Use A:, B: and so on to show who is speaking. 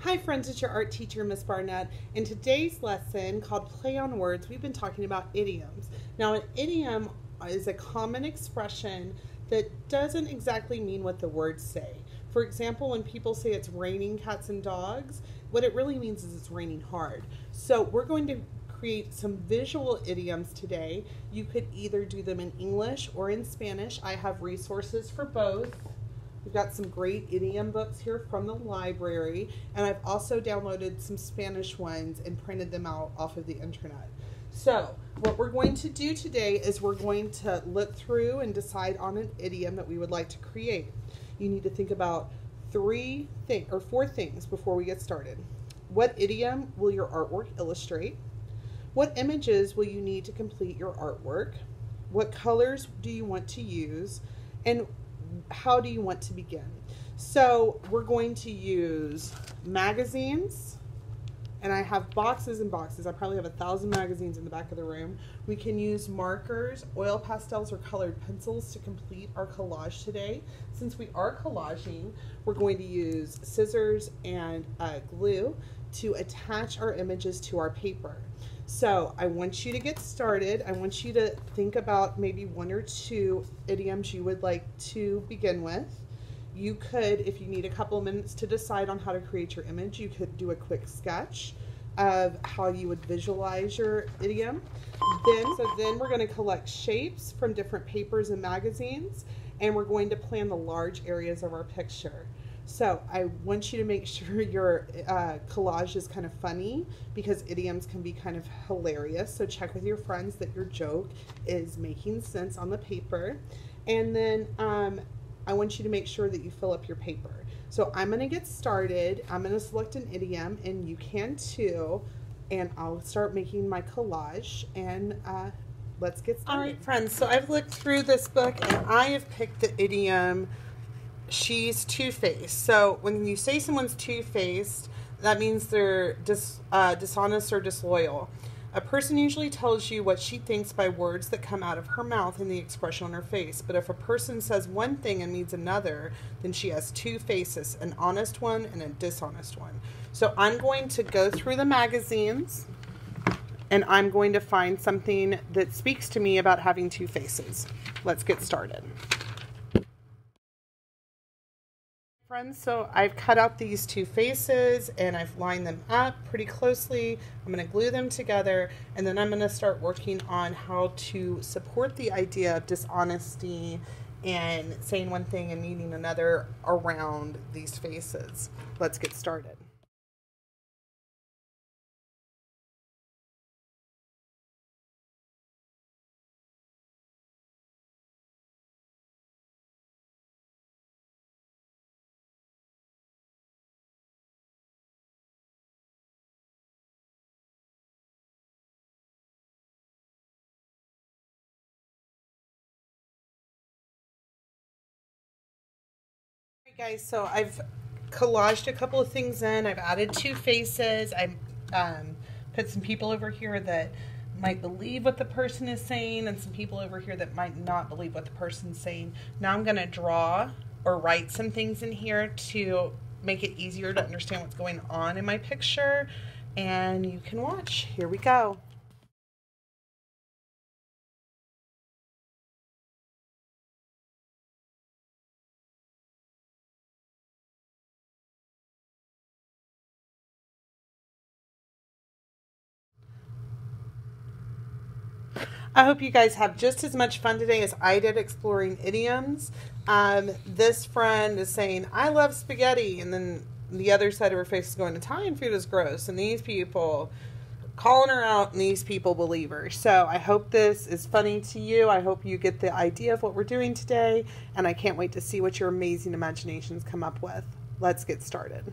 A: Hi friends, it's your art teacher, Miss Barnett. In today's lesson called Play on Words, we've been talking about idioms. Now an idiom is a common expression that doesn't exactly mean what the words say. For example, when people say it's raining cats and dogs, what it really means is it's raining hard. So we're going to create some visual idioms today. You could either do them in English or in Spanish. I have resources for both. We've got some great idiom books here from the library, and I've also downloaded some Spanish ones and printed them out off of the internet. So what we're going to do today is we're going to look through and decide on an idiom that we would like to create. You need to think about four things before we get started. What idiom will your artwork illustrate? What images will you need to complete your artwork? What colors do you want to use? And how do you want to begin? So we're going to use magazines, and I have boxes and boxes. I probably have 1,000 magazines in the back of the room. We can use markers, oil pastels, or colored pencils to complete our collage today. Since we are collaging, we're going to use scissors and glue to attach our images to our paper. So I want you to get started. I want you to think about maybe one or two idioms you would like to begin with. You could, if you need a couple minutes to decide on how to create your image, you could do a quick sketch of how you would visualize your idiom. Then we're going to collect shapes from different papers and magazines, and we're going to plan the large areas of our picture. So I want you to make sure your collage is kind of funny, because idioms can be kind of hilarious. So check with your friends that your joke is making sense on the paper. And then I want you to make sure that you fill up your paper. So I'm going to get started. I'm going to select an idiom, and you can too. And I'll start making my collage, and let's get started. All right, friends, so I've looked through this book, and I have picked the idiom, she's two-faced. So when you say someone's two-faced, that means they're dishonest or disloyal. A person usually tells you what she thinks by words that come out of her mouth and the expression on her face. But if a person says one thing and means another, then she has two faces, an honest one and a dishonest one. So I'm going to go through the magazines, and I'm going to find something that speaks to me about having two faces. Let's get started. Friends, so I've cut out these two faces and I've lined them up pretty closely. I'm going to glue them together, and then I'm going to start working on how to support the idea of dishonesty and saying one thing and meaning another around these faces. Let's get started. Guys, so I've collaged a couple of things in. I've added two faces. I've put some people over here that might believe what the person is saying, and some people over here that might not believe what the person's saying. Now I'm going to draw or write some things in here to make it easier to understand what's going on in my picture, and you can watch. Here we go. I hope you guys have just as much fun today as I did exploring idioms. This friend is saying, I love spaghetti, and then the other side of her face is going, Italian food is gross, and these people calling her out, and these people believe her. So I hope this is funny to you. I hope you get the idea of what we're doing today, and I can't wait to see what your amazing imaginations come up with. Let's get started.